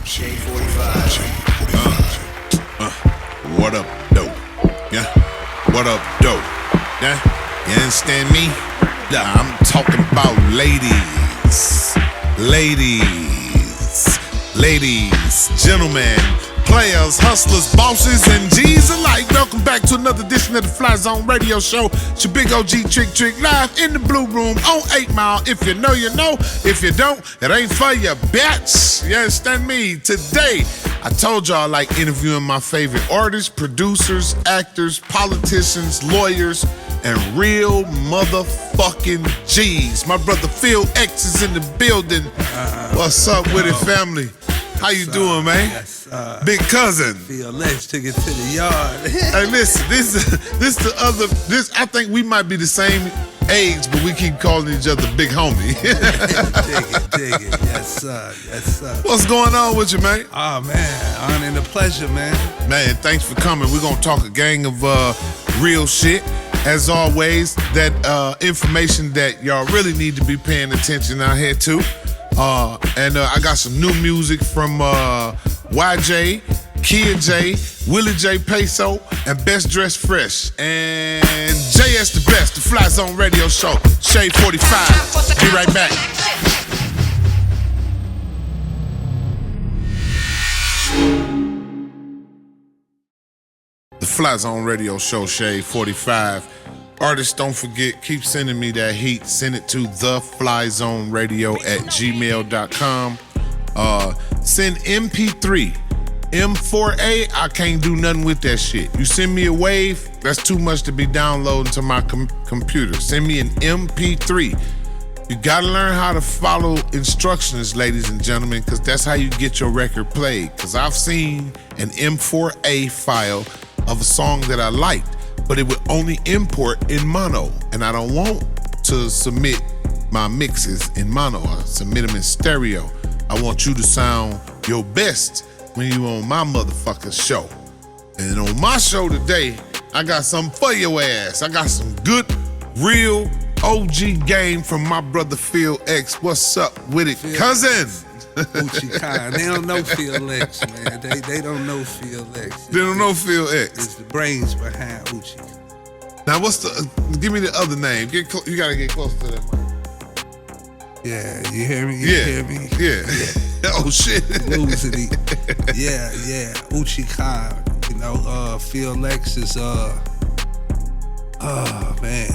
Shade 45. What up, dope? Yeah. What up, dope? Yeah. You understand me? Yeah, I'm talking about ladies, gentlemen, players, hustlers, bosses, and G's alike. Welcome back to another edition of the Fly Zone Radio Show. It's your big OG Trick live in the Blue Room on 8 Mile. If you know, you know. If you don't, it ain't for you, bitch. You understand me? Today, I told y'all I like interviewing my favorite artists, producers, actors, politicians, lawyers, and real motherfucking G's. My brother Phil X is in the building. What's up with it, family? How you doing, man? Yes, Big cousin. Phil X took it to the yard. Hey, listen, this I think we might be the same age, but we keep calling each other big homie. Dig it. Yes, sir. What's going on with you, man? Oh, man. Honor and a pleasure, man. Man, thanks for coming. We're going to talk a gang of real shit. As always, that information that y'all really need to be paying attention out here to. And I got some new music from YJ, Kia J, Willie J Peso, and Best Dressed Fresh. And JS the Best, the Fly Zone Radio Show, Shade 45. Be right back. The Fly Zone Radio Show, Shade 45. Artists, don't forget, keep sending me that heat. Send it to theflyzoneradio@gmail.com. Send MP3. M4A, I can't do nothing with that shit. You send me a wave, that's too much to be downloading to my computer. Send me an MP3. You gotta learn how to follow instructions, ladies and gentlemen, because that's how you get your record played. Because I've seen an M4A file of a song that I liked, but it would only import in mono, and I don't want to submit my mixes in mono. I submit them in stereo. I want you to sound your best when you on my motherfucking show. And on my show today, I got something for your ass. I got some good, real OG game from my brother Phil X. What's up with it, cousin? Uchan. They don't know Phil X, man. They don't know Phil X. They don't know Phil X. It's the brains behind Uchi. Now, what's give me the other name. You gotta get close to that mic. Yeah, you hear me? Yeah. Oh, shit. Losing it. Yeah. Uchan. You know, Phil X is, man.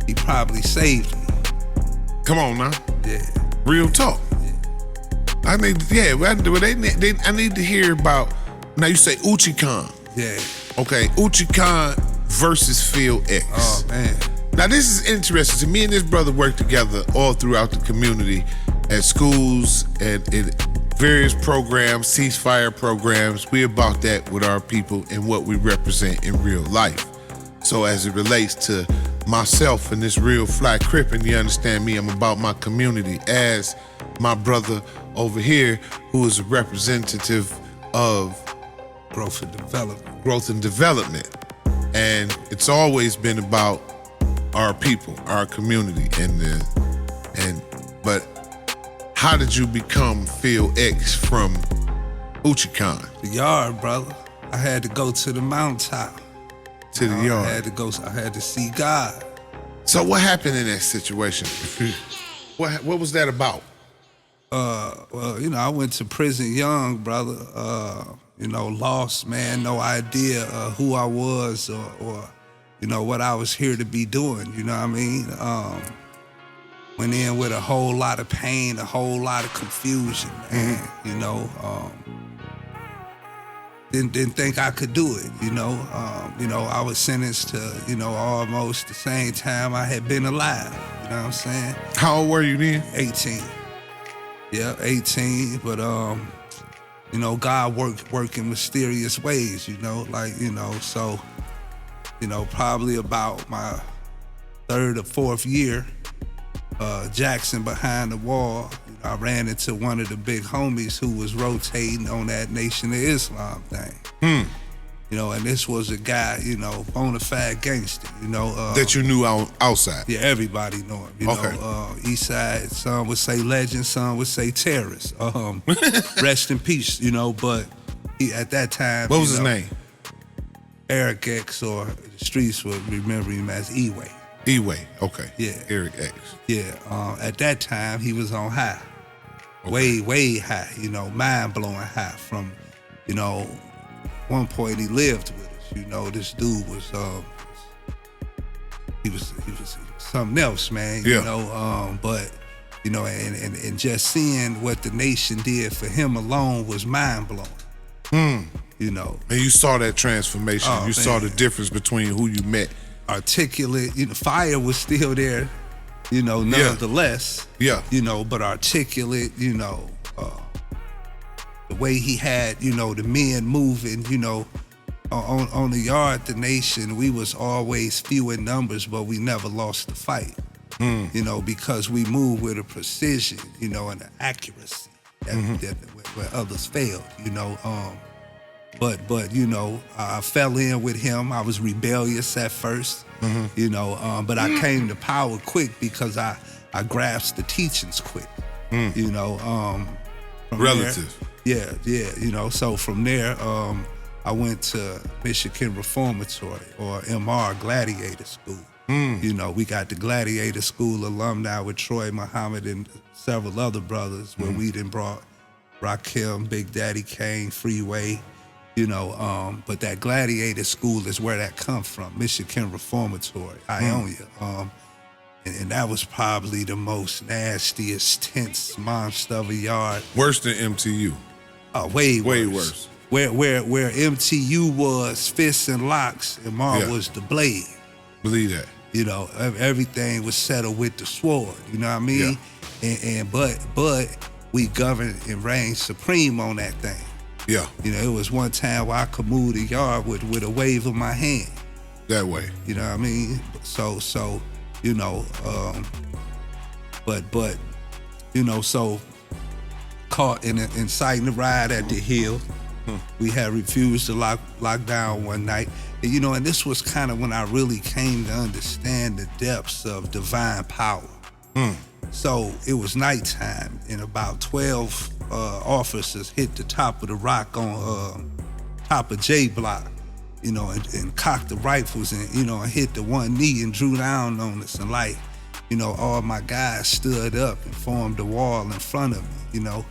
He probably saved me. Come on now. Yeah. Real talk. Yeah. I need to hear about. Now you say Uchan. Yeah. Okay, Uchan versus Phil X. Oh man. Now this is interesting. So me and this brother work together all throughout the community, at schools, and in various programs, ceasefire programs. We about that with our people and what we represent in real life. So as it relates to myself and this real fly crippin', you understand me, I'm about my community, as my brother over here, who is a representative of Growth and development. And it's always been about our people, our community, but how did you become Phil X from Uchan? The yard, brother. I had to go to the mountaintop. To the yard. I had to see God. So what happened in that situation? What was that about? Well, you know, I went to prison young, brother. You know, lost, man, no idea who I was or, you know, what I was here to be doing, you know what I mean? Went in with a whole lot of pain, a whole lot of confusion, man, you know. Didn't think I could do it, you know. I was sentenced to, you know, almost the same time I had been alive, you know what I'm saying? How old were you then? 18. Yeah, 18, but you know, God work in mysterious ways, you know, like, you know, so, you know, probably about my 3rd or 4th year, Jackson behind the wall, you know, I ran into one of the big homies who was rotating on that Nation of Islam thing. You know, and this was a guy, you know, bona fide gangster, you know. That you knew outside? Yeah, everybody knew him. You know, East Side, some would say legend, some would say terrorist. Rest in peace, you know, but he, at that time... What was his name? Eric X, or the streets would remember him as E-Way. E-Way, okay. Yeah. Eric X. Yeah, at that time, he was on high. Okay. Way high, you know, mind-blowing high from, you know... One point he lived with us, you know. This dude was, he was something else, man. You know, but you know, and just seeing what the nation did for him alone was mind blowing. You know, and you saw that transformation. You saw the difference between who you met. Articulate, you know, fire was still there, you know, nonetheless. Yeah. You know, but articulate, you know. The way he had, you know, the men moving, you know, on the yard, the nation, we was always few in numbers, but we never lost the fight, you know, because we moved with a precision, you know, and an accuracy that where others failed, you know. But you know, I fell in with him. I was rebellious at first, you know, but I came to power quick because I grasped the teachings quick, you know. Relative. Yeah, you know, so from there, I went to Michigan Reformatory, or MR, Gladiator School. You know, we got the Gladiator School alumni with Troy Muhammad and several other brothers, where we done brought Rakim, Big Daddy Kane, Freeway, you know, but that Gladiator School is where that come from, Michigan Reformatory, Ionia. And that was probably the most nastiest, tense monster of a yard. Worse than MTU. Way worse. Where MTU was fists and locks, and MR was the blade. Believe that. You know, everything was settled with the sword. You know what I mean? Yeah. But we governed and reigned supreme on that thing. Yeah. You know, it was one time where I could move the yard with a wave of my hand. That way. You know what I mean? So you know, but you know, so caught in inciting the riot at the Hill. We had refused to lock down one night. And, you know, and this was kind of when I really came to understand the depths of divine power. So it was nighttime, and about 12 officers hit the top of the rock on top of J Block, you know, and cocked the rifles and, you know, and hit the one knee and drew down on us. And like, you know, all my guys stood up and formed a wall in front of me, you know.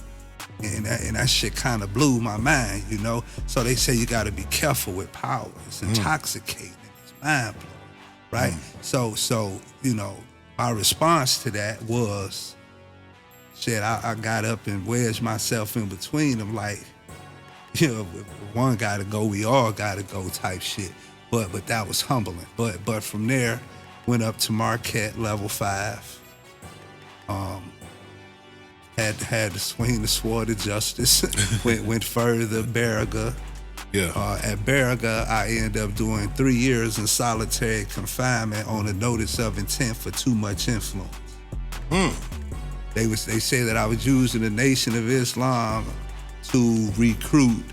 And that shit kind of blew my mind, you know. So they say you got to be careful with power. It's intoxicating. It's mind-blowing, right? So you know, my response to that was, shit, I got up and wedged myself in between them, like, you know, one got to go, we all got to go type shit. But that was humbling. But from there, went up to Marquette, level 5. Had to swing the sword of justice. went further, Baraga. Yeah. At Baraga, I ended up doing 3 years in solitary confinement on a notice of intent for too much influence. They say that I was using the Nation of Islam to recruit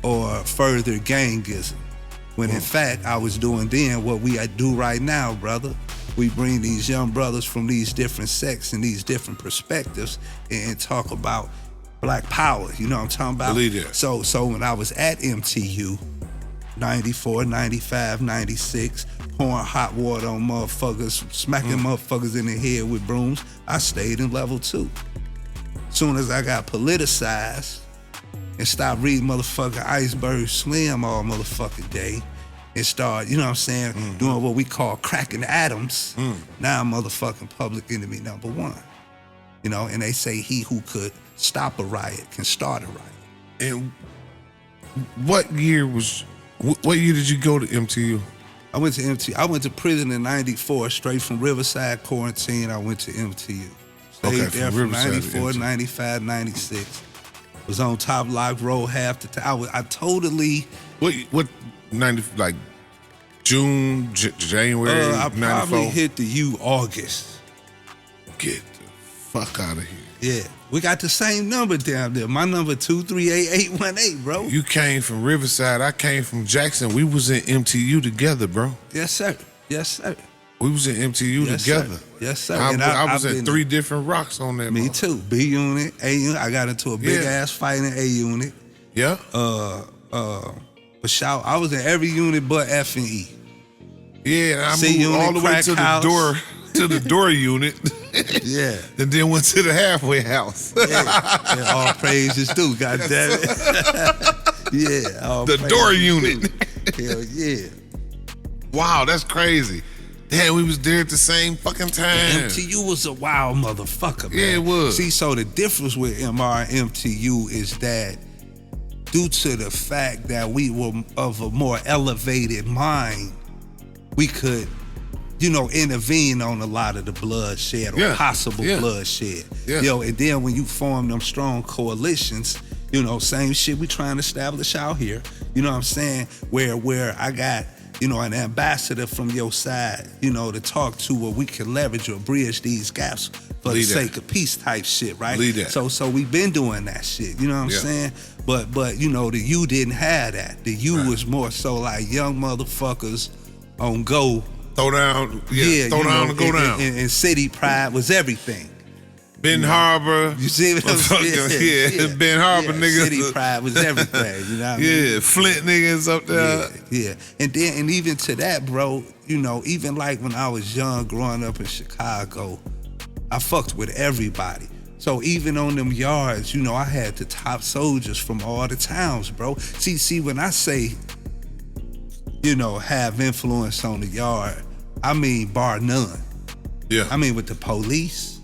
or further gangism, when in fact I was doing then what we do right now, brother. We bring these young brothers from these different sects and these different perspectives and talk about black power. You know what I'm talking about? Believe it. So when I was at MTU, 94, 95, 96, pouring hot water on motherfuckers, smacking motherfuckers in the head with brooms, I stayed in level 2. Soon as I got politicized and stopped reading motherfucking Iceberg Slim all motherfucking day, and start, you know what I'm saying, doing what we call cracking atoms. Now I'm motherfucking public enemy number 1. You know, and they say he who could stop a riot can start a riot. And what year did you go to MTU? I went to MTU. I went to prison in 94, straight from Riverside quarantine. I went to MTU. Stayed there from 94, 95, 96. Was on top lock roll half the time. I totally... What 90, like June, January, I 94? probably hit the U August. Get the fuck out of here. Yeah. We got the same number down there. My number 238-818, bro. You came from Riverside. I came from Jackson. We was in MTU together, bro. Yes, sir. Yes, sir. We was in MTU Yes, together. Sir. Yes, sir. I was at 3 different rocks on that. Me too. B unit, A unit. I got into a big ass fight in A unit. Yeah. But shout, I was in every unit but F and E. Yeah, I C moved unit, all the way crack to house. the door, to the door unit. Yeah. And then went to the halfway house. Yeah, all praises due, goddamn it. Yeah, all The door praises unit. due. Hell yeah. Wow, that's crazy. Damn, we was there at the same fucking time. MTU was a wild motherfucker, man. Yeah, it was. See, so the difference with MR and MTU is that due to the fact that we were of a more elevated mind, we could, intervene on a lot of the bloodshed or possible bloodshed. Yeah. And then when you form them strong coalitions, same shit we trying to establish out here. You know what I'm saying? Where I got, an ambassador from your side, to talk to where we can leverage or bridge these gaps for the sake of peace type shit, right? Believe that. So we've been doing that shit, you know what I'm saying? But the U didn't have that. The U was more so like young motherfuckers on go. Throw down, throw down and go down. And city pride was everything. Ben Harbor. You see what I'm saying? Yeah. Ben Harbor niggas. City pride was everything, you know what I mean? Yeah, Flint niggas up there. Yeah. And even to that, bro, even like when I was young growing up in Chicago, I fucked with everybody. So even on them yards, I had the top soldiers from all the towns, bro. See, when I say, have influence on the yard, I mean bar none. Yeah. I mean with the police.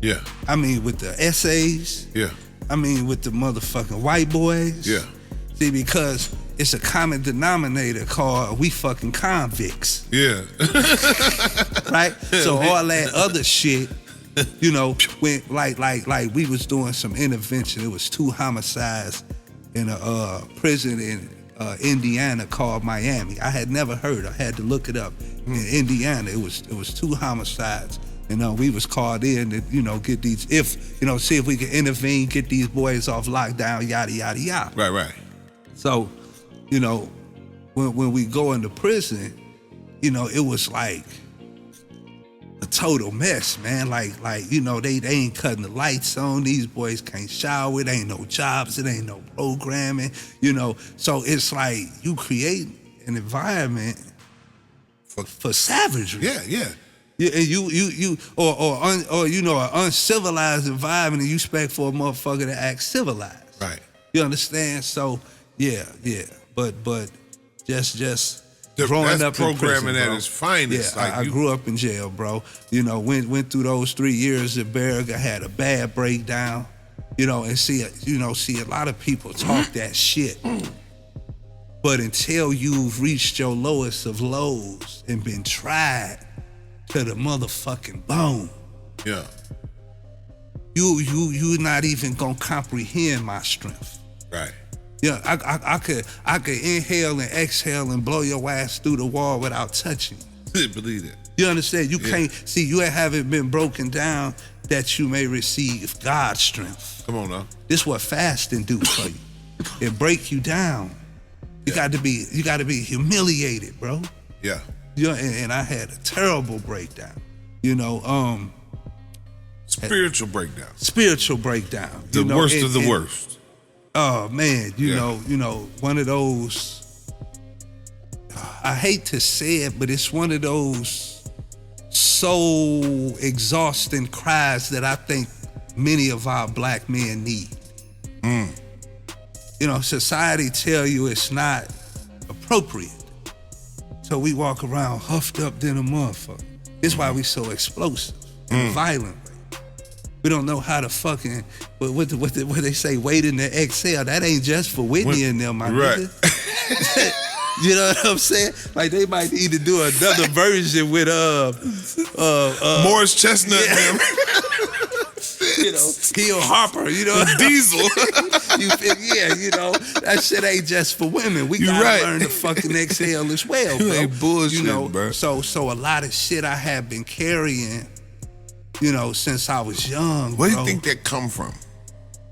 Yeah. I mean with the essays. Yeah. I mean with the motherfucking white boys. Yeah. See, because it's a common denominator called we fucking convicts. Yeah. Right? So all that other shit, when like we was doing some intervention. It was 2 homicides in a prison in Indiana called Miami. I had never heard. I had to look it up. In Indiana, it was 2 homicides. We was called in to, get these, see if we could intervene, get these boys off lockdown, yada, yada, yada. Right. So, when we go into prison, it was like a total mess, man. Like they ain't cutting the lights on. These boys can't shower. It ain't no jobs. It ain't no programming. So it's like you create an environment for savagery. Yeah. Yeah, and an uncivilized environment, and you expect for a motherfucker to act civilized. Right. You understand? So yeah. But just growing that's up programming in prison, at bro. its finest. Yeah, I grew up in jail, bro. Went through those 3 years at Berg. I had a bad breakdown. And see a lot of people talk that shit. But until you've reached your lowest of lows and been tried to the motherfucking bone, Yeah. you not even gonna comprehend my strength. Right. Yeah, I could inhale and exhale and blow your ass through the wall without touching you. Believe it. You understand? You can't see. You haven't been broken down that you may receive God's strength. Come on now. This is what fasting do for you. It break you down. You got to be humiliated, bro. Yeah. And I had a terrible breakdown. Spiritual breakdown. Spiritual breakdown. The worst of the worst. Oh man, you know, one of those. I hate to say it, but it's one of those soul exhausting cries that I think many of our black men need. Society tell you it's not appropriate. So we walk around huffed up than a motherfucker. This is why we so explosive and violent. We don't know how to fucking, what they say, wait in the exhale. That ain't just for Whitney and them, my nigga. You know what I'm saying? Like they might need to do another version with Morris Chestnut. Yeah. Gil Harper, Diesel. That shit ain't just for women. We gotta learn to fucking exhale as well, bro. Ain't bullshit, bro. So a lot of shit I have been carrying you know, since I was young. Where do bro. you think that come from?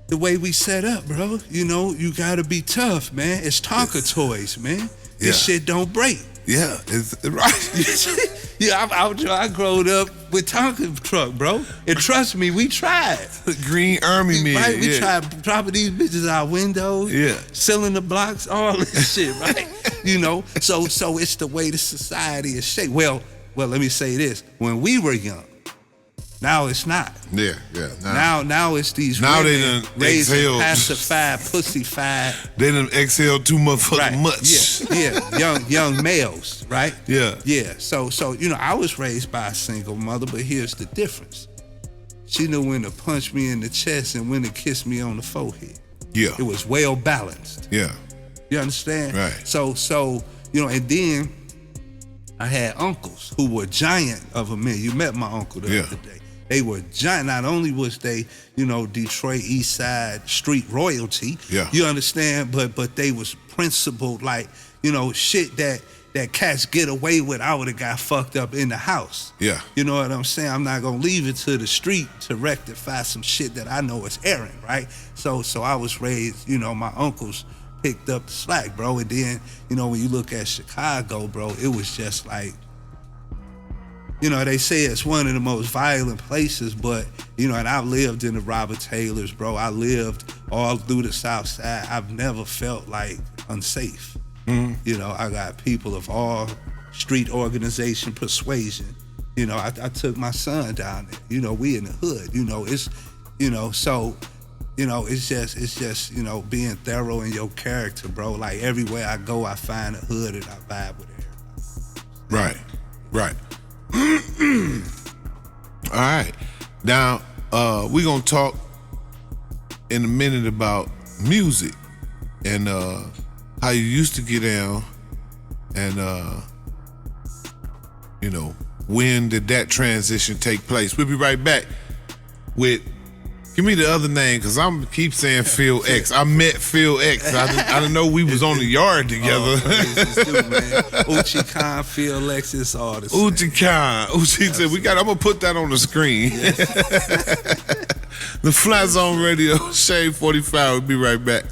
The way we set up, bro. You know, you gotta be tough, man. It's Tonka toys, man. This shit don't break. Yeah, it's right. Yeah, I growed up with Tonka truck, bro. And trust me, we tried. Green Army man. Right, we tried dropping these bitches out windows, selling the blocks, all this shit, right? You know, so it's the way the society is shaped. Well, let me say this: when we were young, now it's not. Yeah. Now it's these now women they done raised and exhaled. pacified, pussyfied. They done exhaled too motherfucking much. Yeah, young males, right? Yeah. So you know, I was raised by a single mother, but here's the difference. She knew when to punch me in the chest and when to kiss me on the forehead. Yeah. It was well balanced. Yeah. You understand? Right. So you know, and then I had uncles who were giant of a man. You met my uncle the other day. They were giant. Not only was they, you know, Detroit East Side street royalty. Yeah. You understand? But they was principled, like, you know, shit that cats get away with. I would have got fucked up in the house. Yeah. You know what I'm saying? I'm not gonna leave it to the street to rectify some shit that I know is errant, right? So I was raised, you know, my uncles picked up the slack, bro. And then, you know, when you look at Chicago, bro, it was just like, you know, they say it's one of the most violent places, but, you know, and I've lived in the Robert Taylors, bro. I lived all through the South Side. I've never felt like unsafe. Mm-hmm. You know, I got people of all street organization, persuasion. You know, I took my son down there. You know, we in the hood. You know, it's, you know, so, you know, it's just, you know, being thorough in your character, bro. Like everywhere I go, I find a hood and I vibe with everybody. Right. All right. Now, we're going to talk in a minute about music and how you used to get down and, you know, when did that transition take place? We'll be right back with, give me the other name, because I'm keep saying Phil X. I met Phil X. I didn't know we was on the yard together. Uchan, Phil X, it's all the same. Uchan said, I'm going to put that on the screen. Yes. The Fly Zone Radio, Shade 45. We'll be right back.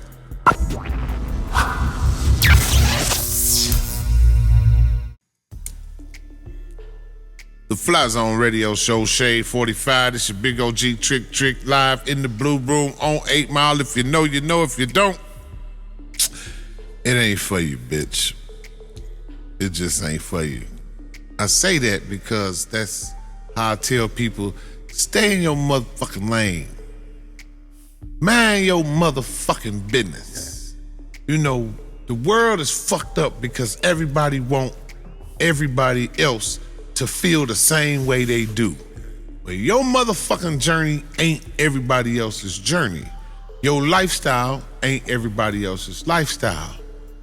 The Fly Zone Radio Show, Shade 45. This your big OG Trick live in the Blue Room on 8 Mile. If you know, you know. If you don't, it ain't for you, bitch. It just ain't for you. I say that because that's how I tell people, stay in your motherfucking lane. Mind your motherfucking business. You know, the world is fucked up because everybody want everybody else to feel the same way they do. But your motherfucking journey ain't everybody else's journey. Your lifestyle ain't everybody else's lifestyle.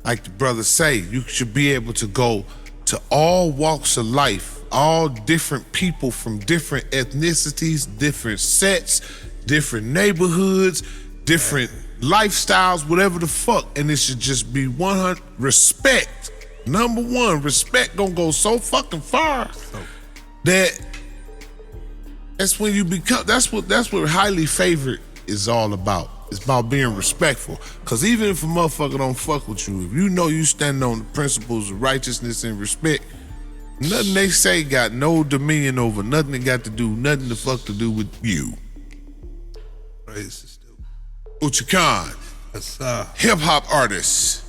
Like the brothers say, you should be able to go to all walks of life, all different people from different ethnicities, different sets, different neighborhoods, different lifestyles, whatever the fuck, and it should just be 100 respect. Number one, respect gonna go so fucking far that that's when you become, that's what highly favored is all about. It's about being respectful. Cause even if a motherfucker don't fuck with you, if you know you stand on the principles of righteousness and respect, nothing they say got no dominion over, nothing that got to do, nothing the fuck to do with you. Uchan, hip hop artist.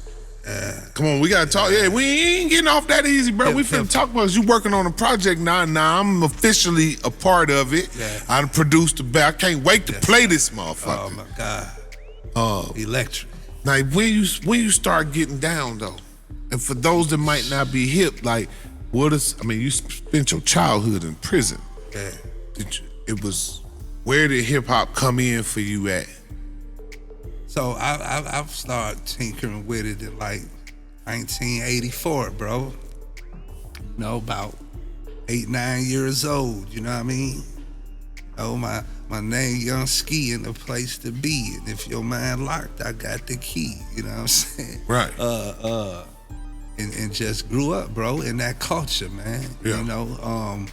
Come on, we gotta talk. Yeah, we ain't getting off that easy, bro. We finna talk about you working on a project now. Now I'm officially a part of it. Yeah. I produced the back. I can't wait to play this motherfucker. Oh my God. Electric. Now when you start getting down though, and for those that might not be hip, like you spent your childhood in prison. Yeah. Where did hip hop come in for you at? So I've started tinkering with it in like 1984, bro. You know, about 8, 9 years old, you know what I mean? Oh, my name Young Ski and the place to be. And if your mind locked, I got the key, you know what I'm saying? Right. And just grew up, bro, in that culture, man. Yeah. You know,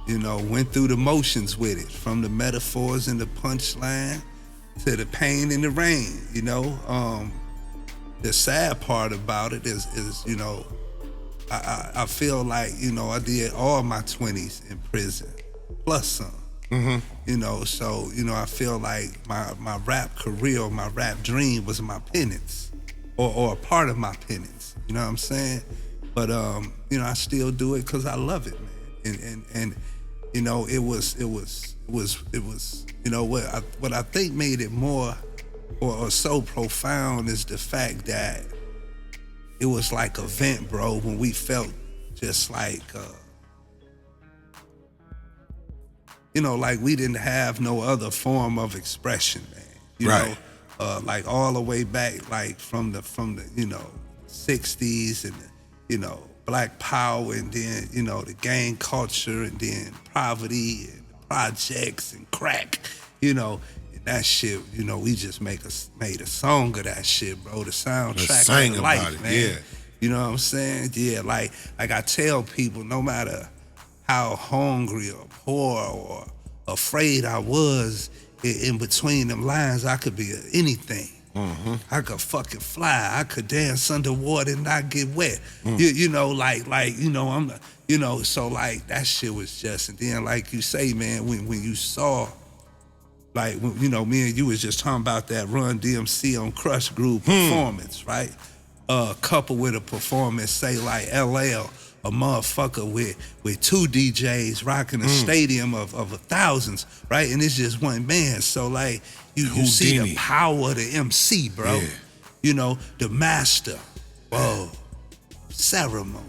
You know, went through the motions with it, from the metaphors and the punchline to the pain and the rain, you know. The sad part about it is you know, I feel like, you know, I did all my 20s in prison, plus some. Mm-hmm. You know, so, you know, I feel like my rap career, my rap dream was my penance, or a part of my penance, you know what I'm saying? But, you know, I still do it because I love it, man. And you know, it was, you know, what I think made it more or so profound is the fact that it was like a vent, bro, when we felt just like, you know, like we didn't have no other form of expression, man. You right. know, like all the way back, like from the you know, 60s and, you know, Black Power, and then, you know, the gang culture, and then poverty and projects and crack, you know, and that shit, you know, we just made a song of that shit, bro. The soundtrack of life, man. Yeah. You know what I'm saying? Yeah, like I tell people, no matter how hungry or poor or afraid I was, in between them lines, I could be anything. Mm-hmm. I could fucking fly. I could dance underwater and not get wet. You know, like you know, I'm, you know, so like that shit was just. And then, like you say, man, when you saw, like, you know, me and you was just talking about that Run DMC on Crush Groove performance, right? Coupled with a performance, say like LL, a motherfucker with two DJs rocking a stadium of thousands, right? And it's just one man. So like you see the power of the MC, bro. Yeah. You know, the master. Whoa. Ceremony.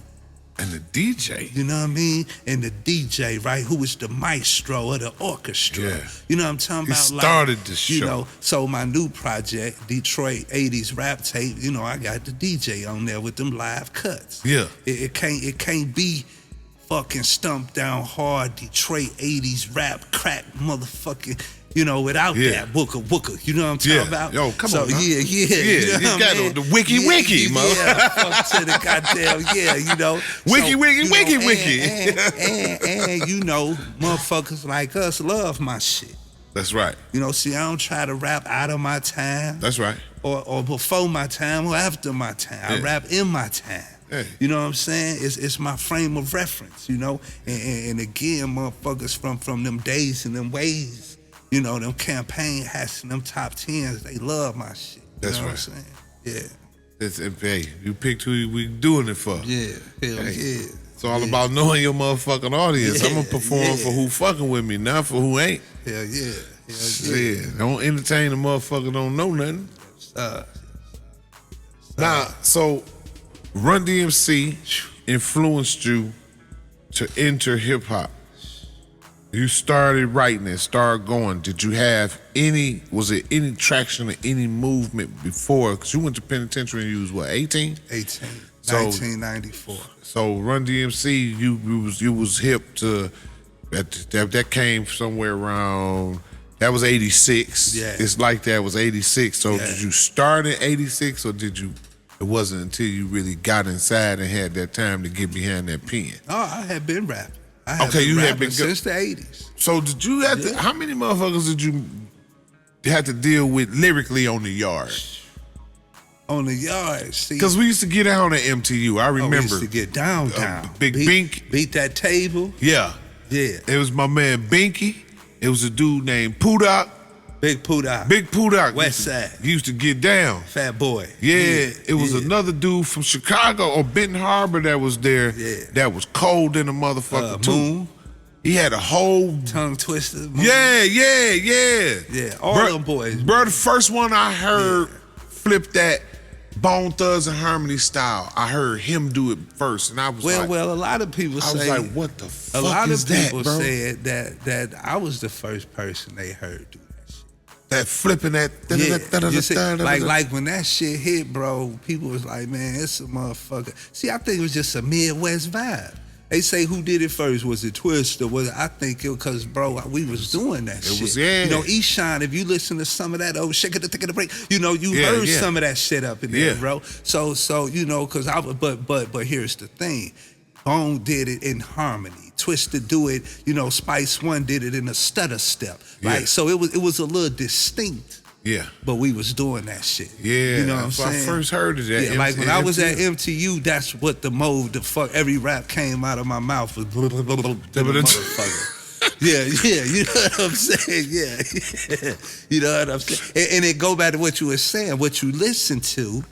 And the DJ. You know what I mean? And the DJ, right? Who is the maestro of the orchestra. Yeah. You know what I'm talking about? He started the show. You know, so my new project, Detroit 80s rap tape, you know, I got the DJ on there with them live cuts. Yeah. It can't be fucking stumped down hard Detroit 80s rap crack motherfucking, you know, without that wooka. You know what I'm talking about? Yo, come on. Yeah. You know got the wiki, mo. Yeah, fuck to the goddamn, you know. Wiki. And you know, motherfuckers like us love my shit. That's right. You know, see, I don't try to rap out of my time. That's right. Or before my time or after my time. I rap in my time. Hey. You know what I'm saying? It's my frame of reference, you know? And again, motherfuckers from them days and them ways, you know, them campaign hats and them top 10s, they love my shit. That's know right. What I'm saying? Yeah. Hey, you picked who we doing it for. Yeah, hell yeah. It's all about knowing your motherfucking audience. I'm going to perform for who fucking with me, not for who ain't. Hell yeah. Don't entertain a motherfucker don't know nothing. Now, so Run DMC influenced you to enter hip hop. You started writing and started going. Did you have was it any traction or any movement before? Because you went to penitentiary and you was what, 18? 18, 1994. So Run DMC, you was hip to, that came somewhere around, that was 86. Yeah. It's like that was 86. So did you start in 86 or it wasn't until you really got inside and had that time to get behind that pen? Oh, I had been rapping. You had been since the 80s. So did you have to, how many motherfuckers did you have to deal with lyrically on the yard? On the yard, see. Because we used to get out on MTU, I remember. We used to get down. Big Bink. Beat that table. Yeah. It was my man Binky. It was a dude named Pudak. Big Pudak. West Side. He used to get down. Fat boy. Yeah. It was another dude from Chicago or Benton Harbor that was there. Yeah. That was cold in the motherfucker too. Moon. He had a whole tongue twister. Moon. Yeah. Yeah. All them boys. Bro, the first one I heard flip that Bone Thugs and Harmony style. I heard him do it first, and I was a lot of people say. I was like, what the fuck is that, bro? A lot of people said that I was the first person they heard do that shit. That flipping that. Like when that shit hit, bro, people was like, man, it's a motherfucker. See, I think it was just a Midwest vibe. They say who did it first? Was it Twist or was it? I think it because, bro, we was doing that shit. It was, You know, Uchan, if you listen to some of that, shake it, take it a break. You know, you heard some of that shit up in there, bro. So you know, because but here's the thing. Bone did it in harmony. Twista do it, you know, Spice One did it in a stutter step, right? Yeah. So it was a little distinct. Yeah. But we was doing that shit. Yeah. You know what I'm saying? I first heard of that. Yeah, like when I was at MTU, that's what the mode, the fuck, every rap came out of my mouth was motherfucker. Yeah, you know what I'm saying? Yeah. You know what I'm saying? And it go back to what you were saying, what you listen to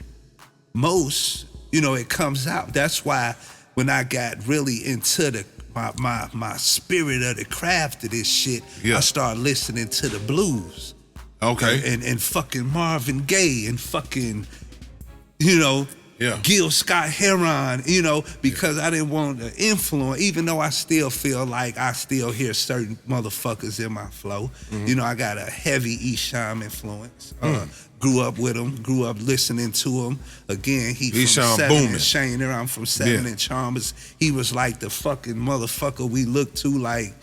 most, you know, it comes out. That's why when I got really into my spirit of the craft of this shit, I started listening to the blues. Okay. And fucking Marvin Gaye and fucking, you know, Gil Scott-Heron, you know, because I didn't want to influence, even though I still feel like I still hear certain motherfuckers in my flow. Mm-hmm. You know, I got a heavy Uchan influence. Grew up with him, grew up listening to him. Again, he from Uchan 7 booming. and Shaner, I'm from 7 and Chalmers. He was like the fucking motherfucker we looked to, like,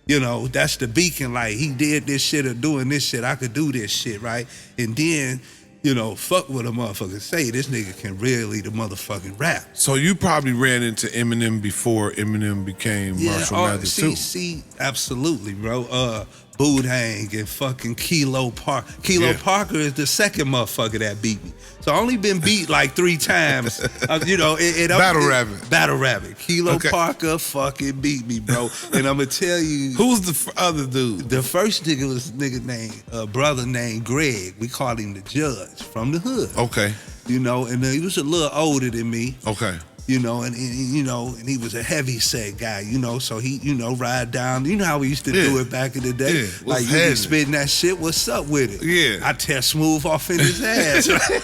you know, that's the beacon, like, he did this shit or doing this shit, I could do this shit, right? And then, you know, fuck what a motherfucker say, this nigga can really the motherfucking rap. So you probably ran into Eminem before Eminem became Marshall Mathers too. See, absolutely, bro. Boot-Hang and fucking Kilo Parker. Kilo Parker is the second motherfucker that beat me. So I only been beat like 3 times. You know, Battle rapping. Kilo Parker fucking beat me, bro. And I'm gonna tell you, who's the other dude? The first nigga was a nigga named brother named Greg. We called him the Judge from the hood. Okay. You know, and he was a little older than me. Okay. You know, and you know, and he was a heavy set guy, you know, so he, you know, ride down. You know how we used to do it back in the day? Yeah. Like, you be spitting that shit, what's up with it? Yeah. I tear Smooth off in his ass, right?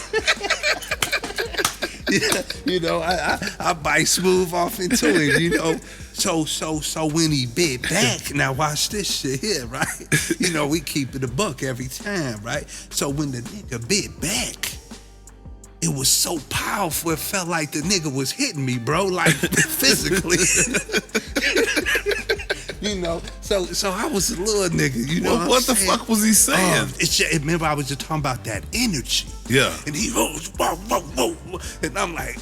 You know, I bite Smooth off into him, you know. So when he bit back, now watch this shit here, right? You know, we keep it a buck every time, right? So when the nigga bit back, it was so powerful, it felt like the nigga was hitting me, bro, like physically. You know, so I was a little nigga, you know what the fuck was he saying? Remember, I was just talking about that energy. Yeah. And he goes, whoa, whoa, whoa. And I'm like,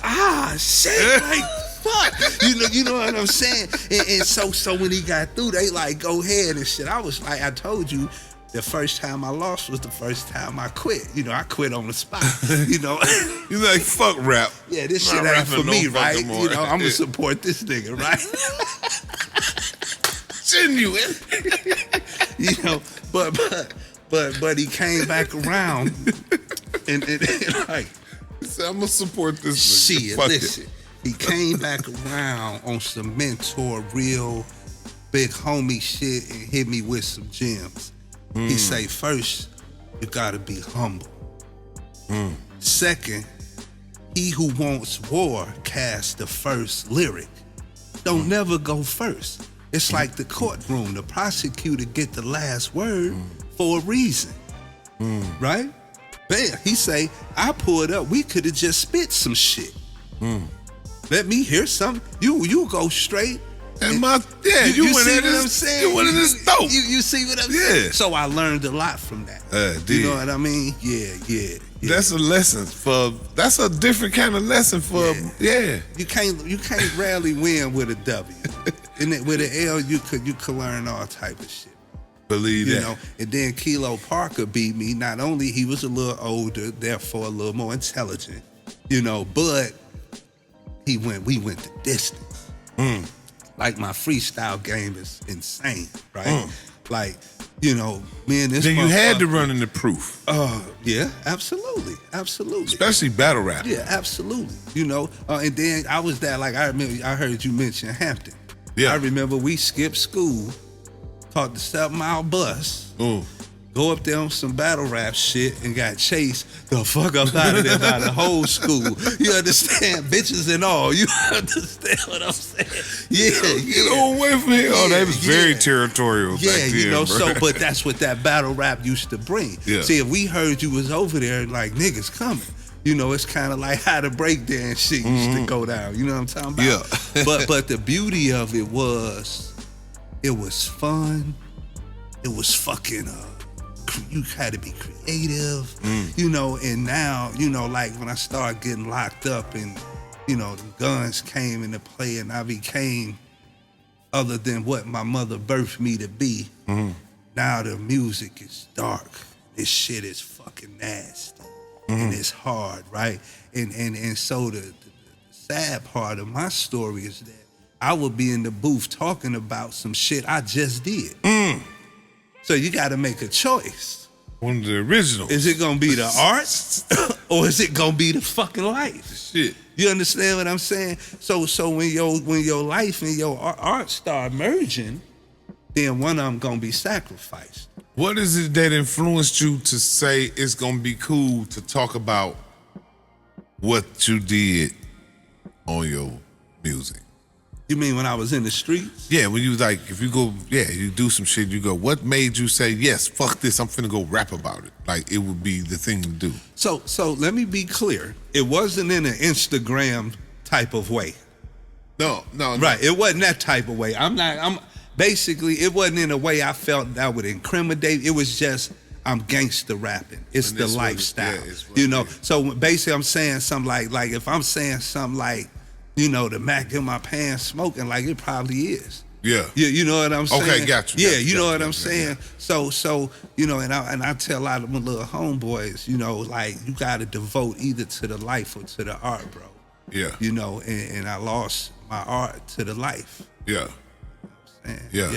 shit, like, fuck. You know what I'm saying? And so when he got through, they like, go ahead and shit. I was like, I told you, the first time I lost was the first time I quit. You know, I quit on the spot. You know, you like, fuck rap. Yeah, this shit ain't for me, right? You know, I'm gonna support this nigga, right? Genuine. You know, but he came back around and like, he said, I'm gonna support this nigga. Shit, listen. He came back around on some mentor, real big homie shit and hit me with some gems. He say, first, you gotta be humble. Second, he who wants war casts the first lyric. Don't never go first. It's like the courtroom. The prosecutor get the last word for a reason. Right? Bam. He say, I pulled up. We could have just spit some shit. Let me hear something. You go straight. And you went see in what I'm saying? You went in this dope. You see what I'm saying? So I learned a lot from that. You know what I mean? Yeah. That's a lesson that's a different kind of lesson for You can't rarely win with a W. And with an L, you could learn all type of shit. Believe that. You know, and then Kilo Parker beat me. Not only he was a little older, therefore a little more intelligent, you know, but we went the distance. Like, my freestyle game is insane, right? Like, you know, me and this then you had to run into proof. Yeah, absolutely. Especially battle rap. Yeah, absolutely. You know, and then I was that, like, I remember, I heard you mention Hampton. Yeah. I remember we skipped school, caught the 7-mile bus, go up there on some battle rap shit and got chased the fuck up out of there by the whole school. You understand? Bitches and all. You understand what I'm saying? Get away from here. They was very territorial back then, you know, bro. but that's what that battle rap used to bring. Yeah. See, if we heard you was over there, like, niggas coming. You know, it's kind of like how the breakdance shit used to go down. You know what I'm talking about? Yeah. but the beauty of it was fun. It was fucking you had to be creative, you know, and now, you know, like when I started getting locked up and the guns came into play and I became other than what my mother birthed me to be. Mm-hmm. Now the music is dark. This shit is fucking nasty. And it's hard, right? And so the sad part of my story is that I would be in the booth talking about some shit I just did. So you got to make a choice. One of the originals. Is it gonna be the art, or is it gonna be the fucking life? Shit. You understand what I'm saying? So when your life and your art start merging, then one of them gonna be sacrificed. What is it that influenced you to say it's gonna be cool to talk about what you did on your music? You mean when I was in the streets? Yeah, when you like, if you go, you do some shit, you go, what made you say, yes, fuck this, I'm finna go rap about it? Like, it would be the thing to do. So let me be clear. It wasn't in an Instagram type of way. No. Right, it wasn't that type of way. Basically, it wasn't in a way I felt that would incriminate. It was just, I'm gangster rapping. It's the lifestyle. So basically I'm saying something like if I'm saying something like, the Mac in my pants smoking, like it probably is. Yeah. You know what I'm saying? Okay, got you. Yeah, you know what I'm saying? So and I tell a lot of my little homeboys, like you gotta devote either to the life or to the art, bro. Yeah. And I lost my art to the life. Yeah. Yeah.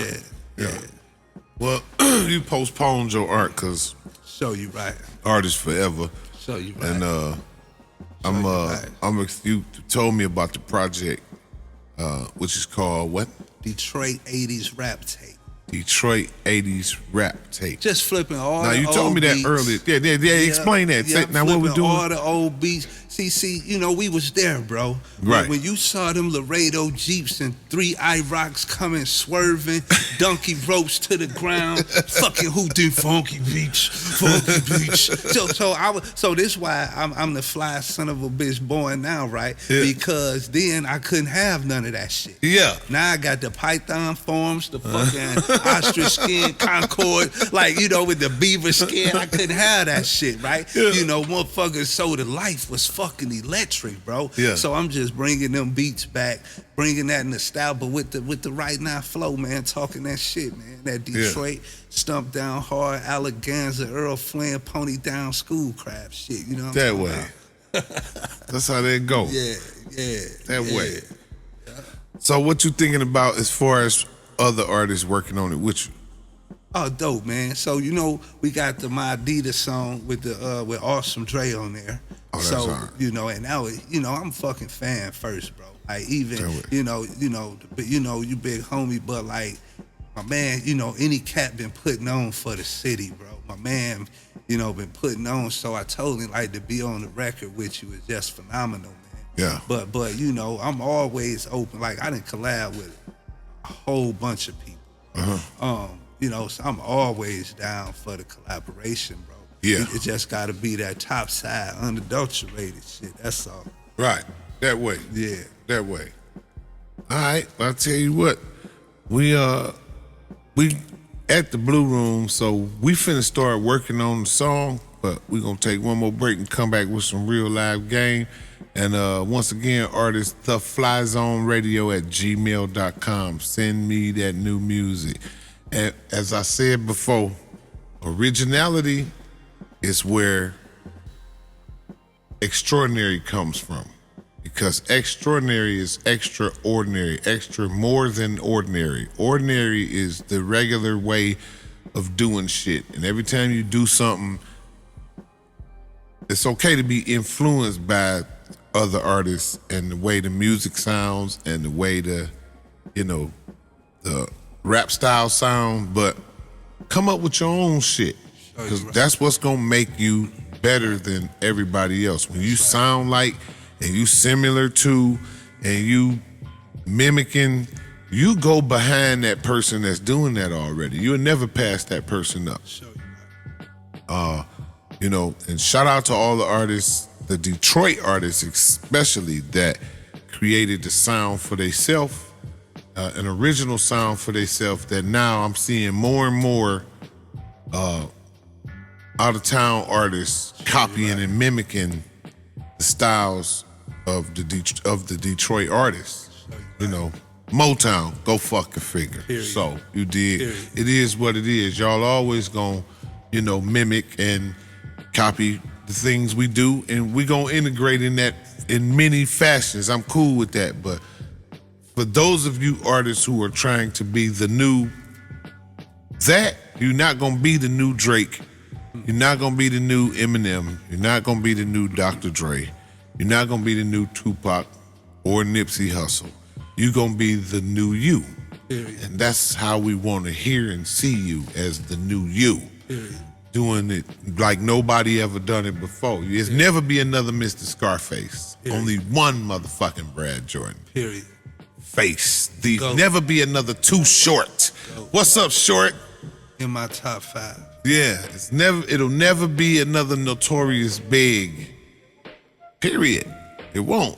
Well, you postponed your art because Show you right. art is forever. Show you right. And you told me about the project, which is called what? Detroit 80s rap tape. Detroit 80s rap tape. Just flipping all the old beats. Now, you told me that earlier. Yeah, explain that. Yeah, now, what we're doing? all the old beats. See, we was there, bro. Right. When you saw them Laredo Jeeps and 3 IROCs coming, swerving, donkey ropes to the ground, fucking hooting funky beach. So this why I'm the fly son of a bitch born now, right? Yeah. Because then I couldn't have none of that shit. Yeah. Now I got the python forms, the fucking ostrich skin Concord, with the beaver skin. I couldn't have that shit, right? Yeah. Motherfuckers, so the life was fucking electric, bro. Yeah. So I'm just bringing them beats back, bringing that nostalgia, but with the right now flow, man, talking that shit, man. That Detroit stump down hard, Alleganza, Earl Flynn, pony down school crap shit. You know what I'm That way. That's how that go. Yeah. That way. Yeah. So what you thinking about as far as other artists working on it with you? Oh, dope, man. So we got the My Adidas song with with Awesome Dre on there. Oh, that's so hard. and now I'm a fucking fan first, bro. Like even you big homie, but like my man, any cat been putting on for the city, bro. My man, been putting on. So I told him like to be on the record with you is just phenomenal, man. Yeah. But I'm always open. Like I didn't collab with a whole bunch of people. So I'm always down for the collaboration, bro. Yeah. It just got to be that top side, unadulterated shit. That's all. Right. That way. Yeah. That way. All right. I'll tell you what. We at the Blue Room, so we finna start working on the song, but we gonna take one more break and come back with some real live game. And once again, artist theflyzoneradio@gmail.com. Send me that new music. And as I said before, originality is where extraordinary comes from. Because extraordinary is extraordinary, extra more than ordinary. Ordinary is the regular way of doing shit. And every time you do something, it's okay to be influenced by other artists and the way the music sounds and the way the rap style sound, but come up with your own shit. Because that's what's gonna make you better than everybody else. When you sound like and you similar to and you mimicking, you go behind that person that's doing that already. You'll never pass that person up. And shout out to all the artists, the Detroit artists especially, that created the sound for themselves, an original sound for themselves that now I'm seeing more and more out-of-town artists copying and mimicking the styles of the Detroit artists. You know, Motown, go fucking figure. Period. So you did. Period. It is what it is. Y'all always gonna, mimic and copy the things we do, and we gonna integrate in that in many fashions. I'm cool with that, but for those of you artists who are trying to be the new you're not gonna be the new Drake. You're not gonna be the new Eminem. You're not gonna be the new Dr. Dre. You're not gonna be the new Tupac or Nipsey Hussle. You're gonna be the new you. Period. And that's how we wanna hear and see you, as the new you. Period. Doing it like nobody ever done it before. There's never be another Mr. Scarface. Period. Only one motherfucking Brad Jordan. Period. Face. Go. Never be another Too Short. What's up, Short? In my top 5. Yeah, it'll never be another Notorious Big. Period. It won't.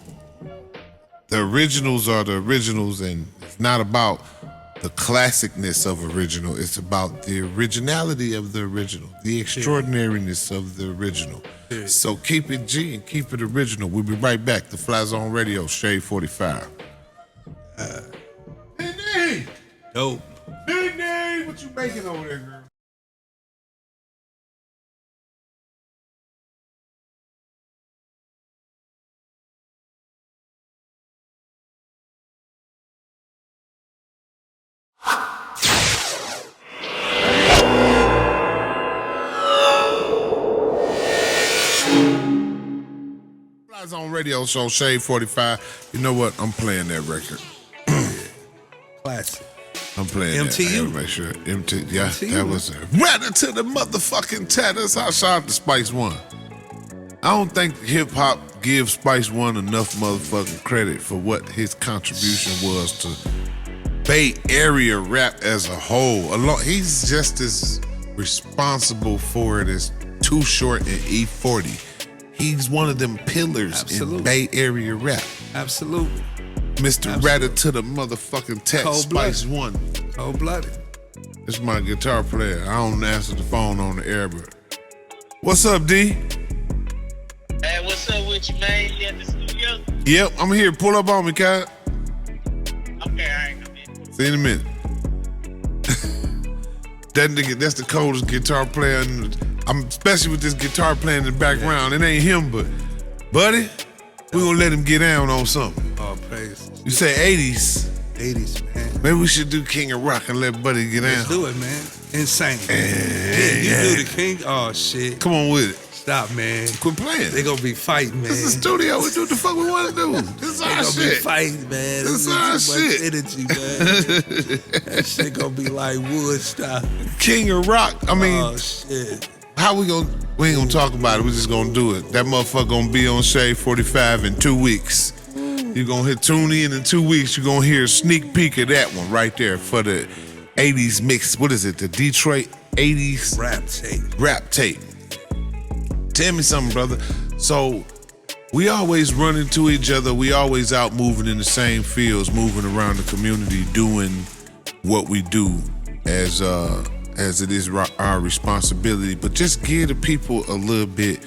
The originals are the originals, and it's not about the classicness of original. It's about the originality of the original, the extraordinariness of the original. Period. So keep it G and keep it original. We'll be right back. The Fly Zone Radio, Shade 45. Nene! Dope. Nene, what you making over there, girl? Fly Zone Radio Show, Shade 45. You know what? I'm playing that record. Classic. I'm playing MTU. that. I gotta make sure. Yeah, MTU. that was it. Rather to the motherfucking tatters. I shout out to Spice One. I don't think hip hop gives Spice One enough motherfucking credit for what his contribution was to Bay Area rap as a whole. He's just as responsible for it as Too Short and E40. He's one of them pillars in Bay Area rap. Absolutely. Mr. Rather to the motherfucking tat, Spice One. Cold-blooded. This is my guitar player. I don't answer the phone on the air, but what's up, D? Hey, what's up with you, man? You at the studio? Yep, I'm here. Pull up on me, Kat. Okay, all right, come in. See you in a minute. That nigga, that's the coldest guitar player. I'm especially with this guitar playing in the background. It ain't him, but buddy, we gonna let him get down on something. Oh, praise. You say 80s. 80s, man. Maybe we should do King of Rock and let Buddy get down. Let's do it, man. Insane. Yeah. You do the King? Oh, shit. Come on with it. Stop, man. Quit playing. They gonna be fighting, man. This is a studio. We do what the fuck we want to do. This is They our gonna be shit. fighting, man. This is Too our much shit. energy, man. That shit gonna be like Woodstock. King of Rock. I mean, Oh, shit. how we ain't gonna talk about it. We just gonna do it. That motherfucker gonna be on Shade 45 in 2 weeks. You gonna tune in 2 weeks. You gonna hear a sneak peek of that one right there for the 80s mix. What is it? The Detroit 80s rap tape. Tell me something, brother. So we always run into each other. We always out moving in the same fields, moving around the community, doing what we do as it is our responsibility. But just give the people a little bit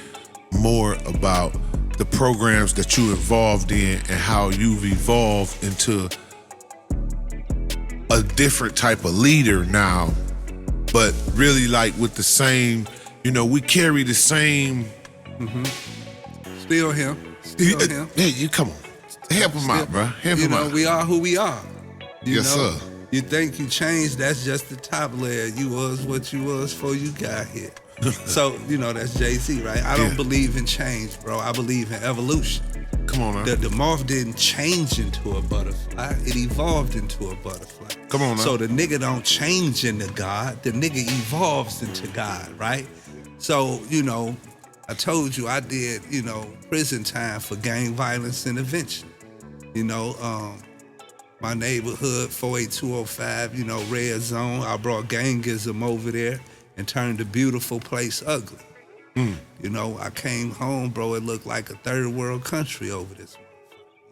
more about the programs that you involved in and how you've evolved into a different type of leader now, but really like with the same, we carry the same. Still him. Still him. Hey, you come on. Help him out, bro. Help him out. We are who we are. Yes, know? sir. You think you changed, that's just the top layer. You was what you was before you got here. So, that's Jay-Z, right? I don't believe in change, bro. I believe in evolution. Come on now. The moth didn't change into a butterfly. It evolved into a butterfly. Come on now. So the nigga don't change into God. The nigga evolves into God, right? So, I told you I did, prison time for gang violence intervention. My neighborhood, 48205, red zone. I brought gangism over there and turned the beautiful place ugly. I came home, bro, it looked like a third world country over this.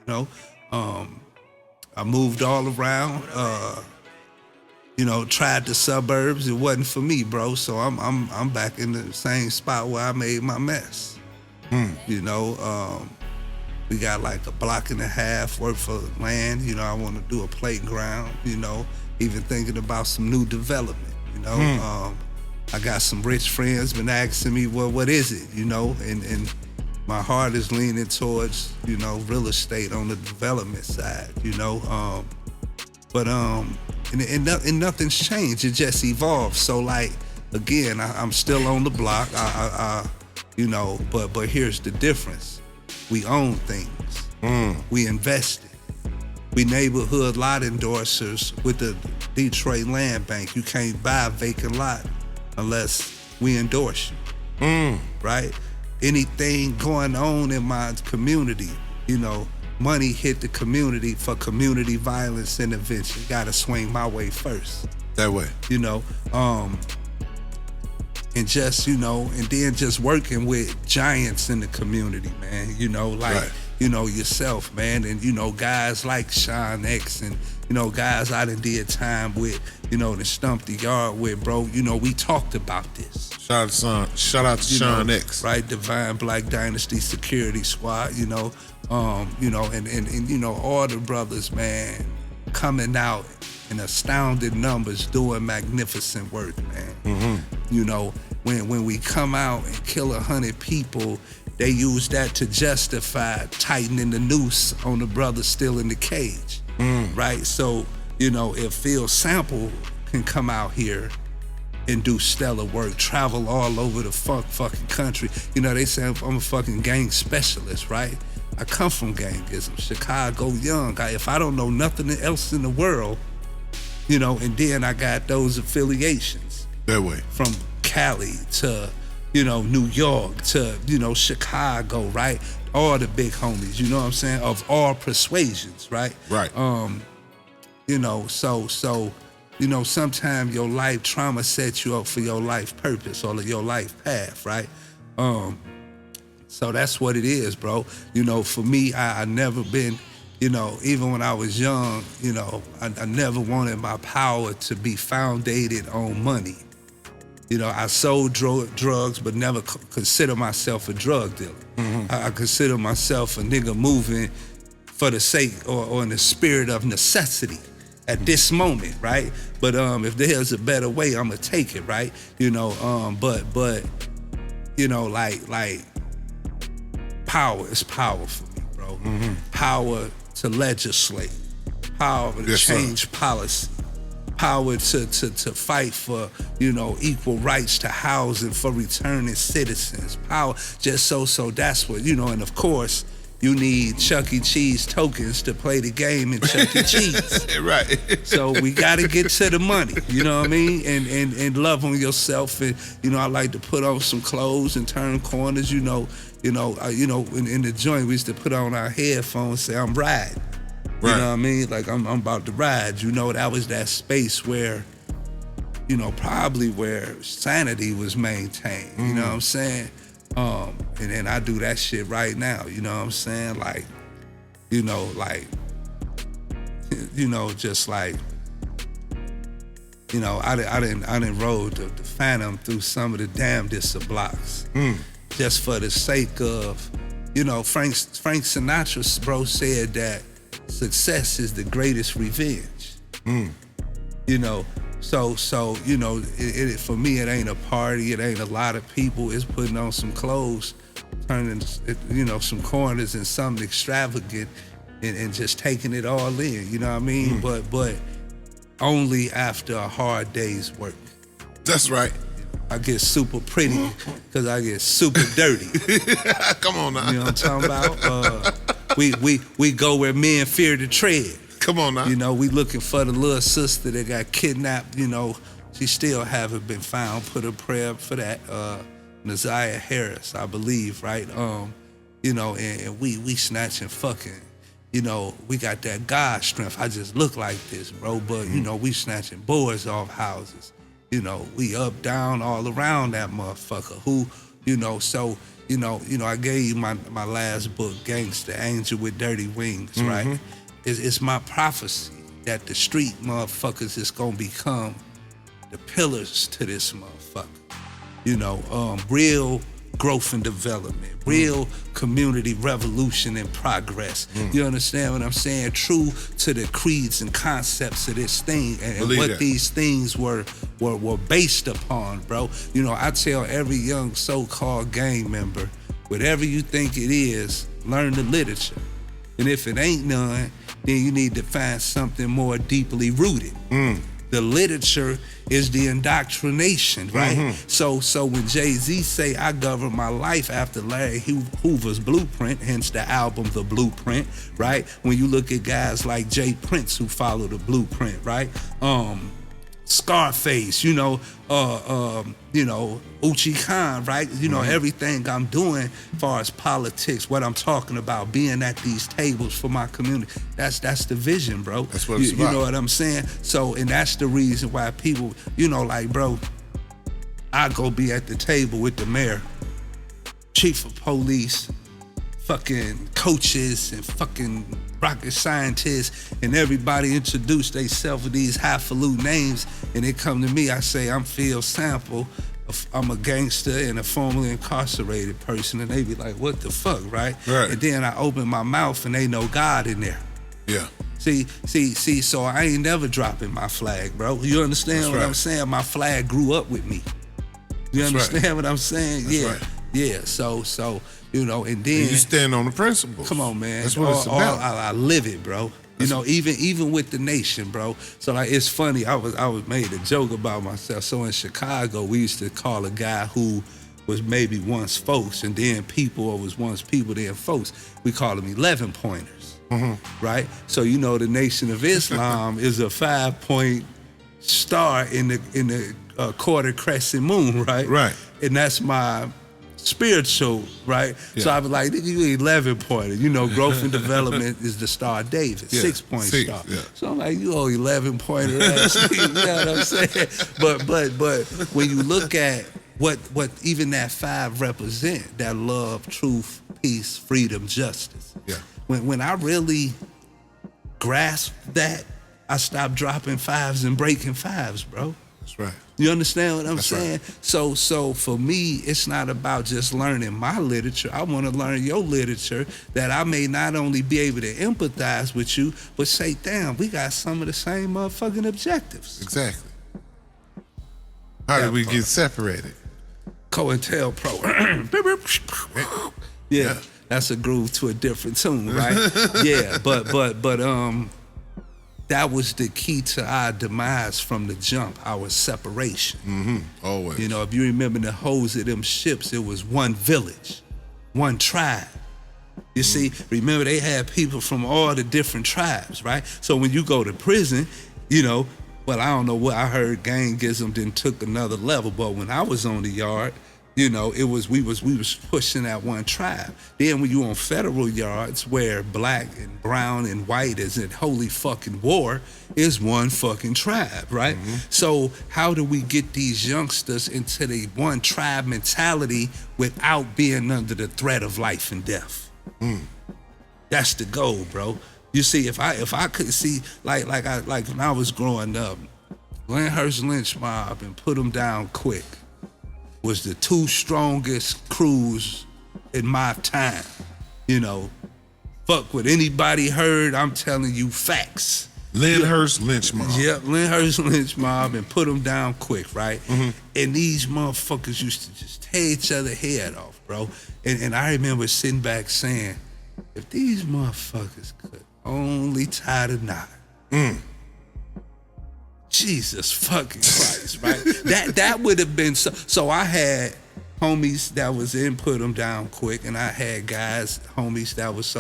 I moved all around, tried the suburbs. It wasn't for me, bro. So I'm back in the same spot where I made my mess. We got like a block and a half worth of land. You know, I want to do a playground. You know, even thinking about some new development. You know, I got some rich friends been asking me, well, what is it? You know, and my heart is leaning towards, you know, real estate on the development side. You know, and nothing's changed. It just evolved. So like, again, I'm still on the block. You know, but here's the difference. We own things. We invested. We neighborhood lot endorsers with the Detroit Land Bank. You can't buy a vacant lot unless we endorse you. Right? Anything going on in my community, you know, money hit the community for community violence intervention. Gotta swing my way first. That way. You know, and just, you know, and then just working with giants in the community, man. You know, like, right. You know, yourself, man. And, you know, guys like Sean X and, you know, guys I done did time with, you know, to stump the yard with, bro. You know, we talked about this. Shout out to Sean X. Right, Divine Black Dynasty Security Squad, you know, and you know, all the brothers, man, coming out in astounding numbers doing magnificent work, man. You know, when we come out and kill 100 people, they use that to justify tightening the noose on the brothers still in the cage, right? So, you know, if Phil Sample can come out here and do stellar work, travel all over the fucking country. You know, they say I'm a fucking gang specialist, right? I come from gangism, Chicago young. If I don't know nothing else in the world, you know, and then I got those affiliations. That way. From Cali to, you know, New York to, you know, Chicago, right? All the big homies, you know what I'm saying? Of all persuasions, right? Right. You know, so, you know, sometimes your life trauma sets you up for your life purpose or your life path, right? So that's what it is, bro. You know, for me, I never been, you know, even when I was young, you know, I never wanted my power to be founded on money. You know, I sold drugs, but never consider myself a drug dealer. I consider myself a nigga moving for the sake or in the spirit of necessity at this moment, right? But if there's a better way, I'ma take it, right? You know, but you know, like power is power for me, bro. Power to legislate, power to change policy, power to fight for, you know, equal rights to housing for returning citizens, power just so that's what, you know, and of course, you need Chuck E. Cheese tokens to play the game in Chuck E. Cheese. Right. So we gotta get to the money, you know what I mean? And love on yourself. And, you know, I like to put on some clothes and turn corners, you know, in the joint, we used to put on our headphones and say, I'm riding. Right. You know what I mean? Like, I'm about to ride. You know, that was that space where, you know, probably where sanity was maintained. You know what I'm saying? And then I do that shit right now. You know what I'm saying? Like, you know, just like, you know, I didn't rode the Phantom through some of the damnedest of blocks. Just for the sake of, you know, Frank Sinatra, bro, said that success is the greatest revenge. You know, so you know, it for me, it ain't a party, it ain't a lot of people. It's putting on some clothes, turning, you know, some corners and something extravagant, and just taking it all in. You know what I mean? But only after a hard day's work. That's right. I get super pretty because I get super dirty. Come on now. You know what I'm talking about? We go where men fear to tread. Come on now. You know, we looking for the little sister that got kidnapped. You know, she still haven't been found. Put a prayer for that. Naziah Harris, I believe, right? You know, and we snatching fucking. You know, we got that God strength. I just look like this, bro. But you know, we snatching boards off houses. You know, we up, down, all around that motherfucker. Who, you know, so, you know, I gave you my last book, Gangsta, Angel with Dirty Wings, right? It's my prophecy that the street motherfuckers is gonna become the pillars to this motherfucker. You know, real growth and development, real community revolution and progress. You understand what I'm saying? True to the creeds and concepts of this thing and what that. these things were based upon, bro. You know, I tell every young so-called gang member, whatever you think it is, learn the literature. And if it ain't none, then you need to find something more deeply rooted. The literature is the indoctrination, right? So when Jay-Z say, I govern my life after Larry Hoover's blueprint, hence the album The Blueprint, right? When you look at guys like Jay Prince who follow the blueprint, right? Scarface, Uchan, right? Everything I'm doing as far as politics, what I'm talking about, being at these tables for my community, that's the vision, bro. That's what it's about. You know what I'm saying? So, and that's the reason why people, bro, I go be at the table with the mayor, chief of police, fucking coaches and fucking rocket scientists, and everybody introduce themselves with these highfalutin names, and they come to me, I say, I'm Phil Sample, I'm a gangster and a formerly incarcerated person, and they be like, what the fuck, right? And then I open my mouth and they know God in there. Yeah. See, so I ain't never dropping my flag, bro. You understand what I'm saying? My flag grew up with me. You understand what I'm saying? Yeah, so and then you stand on the principles. Come on, man. That's what it's about. I live it, bro. Even with the nation, bro. So like, it's funny. I was made a joke about myself. So in Chicago, we used to call a guy who was maybe once folks, and then people, or was once people, then folks. We call them 11 pointers, right? So the Nation of Islam is a 5-point star in the quarter crescent moon, right? Right. And that's my spiritual, right? Yeah. So I was like, you 11-pointer. Growth and development is the Star David, 6-point star. Yeah. So I'm like, you 11-pointer ass. You know what I'm saying? But when you look at what even that 5 represent, that love, truth, peace, freedom, justice. Yeah. When I really grasped that, I stopped dropping 5s and breaking 5s, bro. That's right. You understand what I'm saying? Right. So for me, it's not about just learning my literature. I want to learn your literature, that I may not only be able to empathize with you, but say, damn, we got some of the same motherfucking objectives. Exactly. How did we get separated? COINTELPRO. Yeah, that's a groove to a different tune, right? Yeah, but that was the key to our demise from the jump, our separation. Always. If you remember the hoes of them ships, it was one village, one tribe. You see, remember they had people from all the different tribes, right? So when you go to prison, well, I don't know what I heard, gangism then took another level, but when I was on the yard, it was we was pushing that one tribe. Then when you on federal yards where black and brown and white is in holy fucking war, is one fucking tribe, right? So how do we get these youngsters into the one tribe mentality without being under the threat of life and death? That's the goal, bro. You see, if I could see like when I was growing up, Lyndhurst Lynch Mob and Put 'Em Down Quick was the 2 strongest crews in my time. Fuck what anybody heard, I'm telling you facts. Lyndhurst Lynch Mob. Yep, Lyndhurst Lynch Mob and Put 'Em Down Quick, right? And these motherfuckers used to just tear each other head off, bro. And I remember sitting back saying, if these motherfuckers could only tie the knot. Jesus fucking Christ, right? that would have been so I had homies that was in Put 'Em Down Quick, and I had homies that was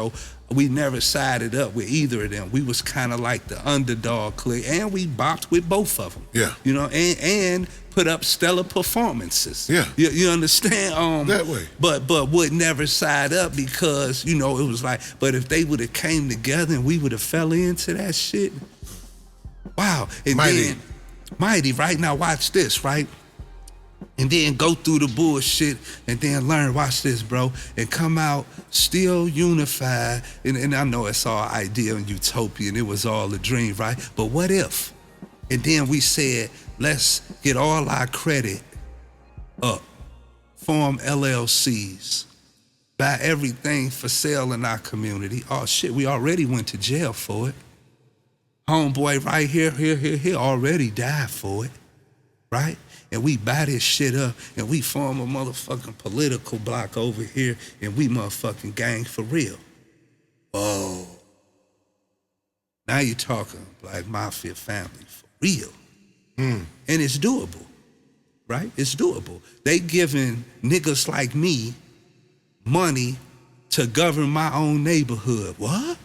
we never sided up with either of them. We was kind of like the underdog clique, and we bopped with both of them. Yeah. And put up stellar performances. Yeah. You understand? That way. But would never side up because, it was like, but if they would have came together and we would have fell into that shit, wow. And Mighty, right? Now watch this, right? And then go through the bullshit and then learn, watch this, bro, and come out still unified. And I know it's all ideal and utopia and it was all a dream, right? But what if? And then we said, let's get all our credit up form LLCs, buy everything for sale in our community. Oh shit, we already went to jail for it. Homeboy right here already died for it, right? And we buy this shit up and we form a motherfucking political block over here and we motherfucking gang for real. Whoa. Now you're talking Black Mafia family for real. And it's doable, right? It's doable. They giving niggas like me money to govern my own neighborhood. What?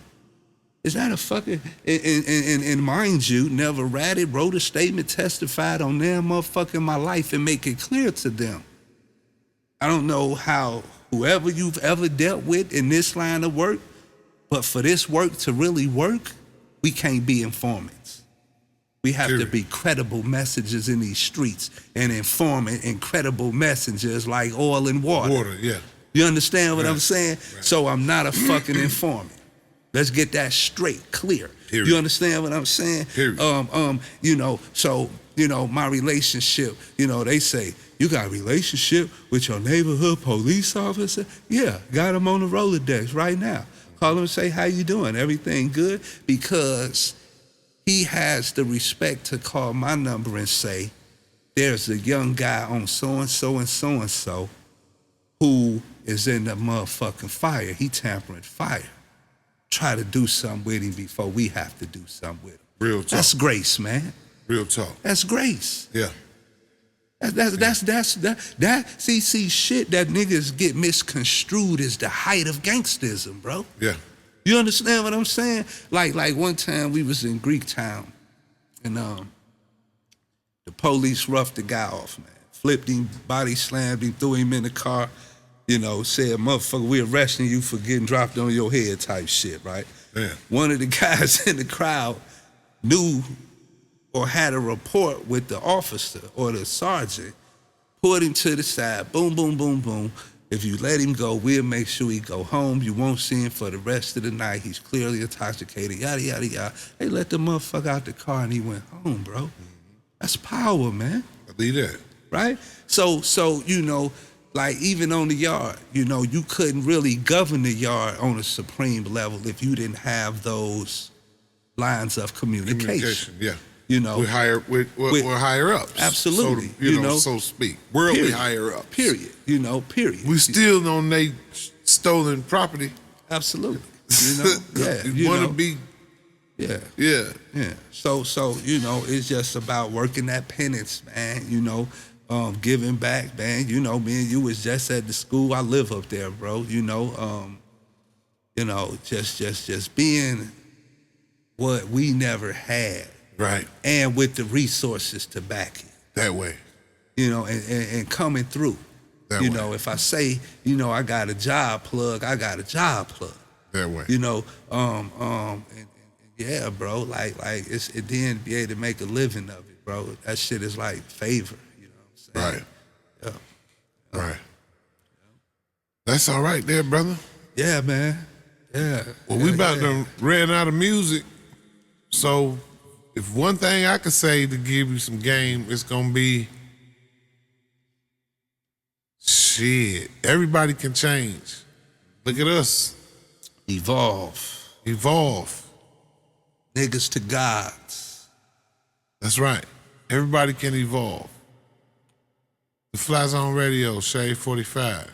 Is that a fucking, and mind you, never ratted, wrote a statement, testified on their motherfucking my life and make it clear to them. I don't know how whoever you've ever dealt with in this line of work, but for this work to really work, we can't be informants. We have to be credible messengers in these streets and informant and credible messengers like oil and water. Water, yeah. You understand what I'm saying? Right. So I'm not a fucking informant. Let's get that straight, clear. Period. You understand what I'm saying? Period. You know, so, you know, my relationship, you know, they say, you got a relationship with your neighborhood police officer? Yeah, got him on the Rolodex right now. Call him and say, how you doing? Everything good? Because he has the respect to call my number and say, there's a young guy on so-and-so and so-and-so who is in the motherfucking fire. He tampering fire. Try to do something with him before we have to do something with him. Real talk. That's grace, man. Real talk. That's grace. Yeah. See, shit that niggas get misconstrued is the height of gangsterism, bro. Yeah. You understand what I'm saying? Like one time we was in Greek town and the police roughed the guy off, man. Flipped him, body slammed him, threw him in the car. You know, said, motherfucker, we arresting you for getting dropped on your head type shit, right? Yeah. One of the guys in the crowd knew or had a report with the officer or the sergeant, pulled him to the side, boom, boom, boom, boom. If you let him go, we'll make sure he go home. You won't see him for the rest of the night. He's clearly intoxicated, yada, yada, yada. They let the motherfucker out the car and he went home, bro. That's power, man. I believe that. Right? So you know, like even on the yard, you know, you couldn't really govern the yard on a supreme level if you didn't have those lines of communication. Yeah. You know, we're higher ups. Absolutely. So, you know, so to speak. Worldly higher ups. Period. You know, period. We still on they stolen property. Absolutely. You know, yeah. You want to be. Yeah. Yeah. Yeah. So you know, it's just about working that penance, man. You know. Giving back, man. You know, me and you was just at the school. I live up there, bro. You know, just being what we never had, right? And with the resources to back it. That way. You know, and coming through. That way. You know, if I say, you know, I got a job plug, I got a job plug. That way. You know, and yeah, bro. Like it then be able to make a living of it, bro. That shit is like favor. Right. Yeah. Right. That's all right there, brother. Yeah, man. Yeah. Well, we about to ran out of music. So if one thing I could say to give you some game, it's gonna be shit. Everybody can change. Look at us. Evolve. Niggas to gods. That's right. Everybody can evolve. The Fly Zone Radio, Shade 45.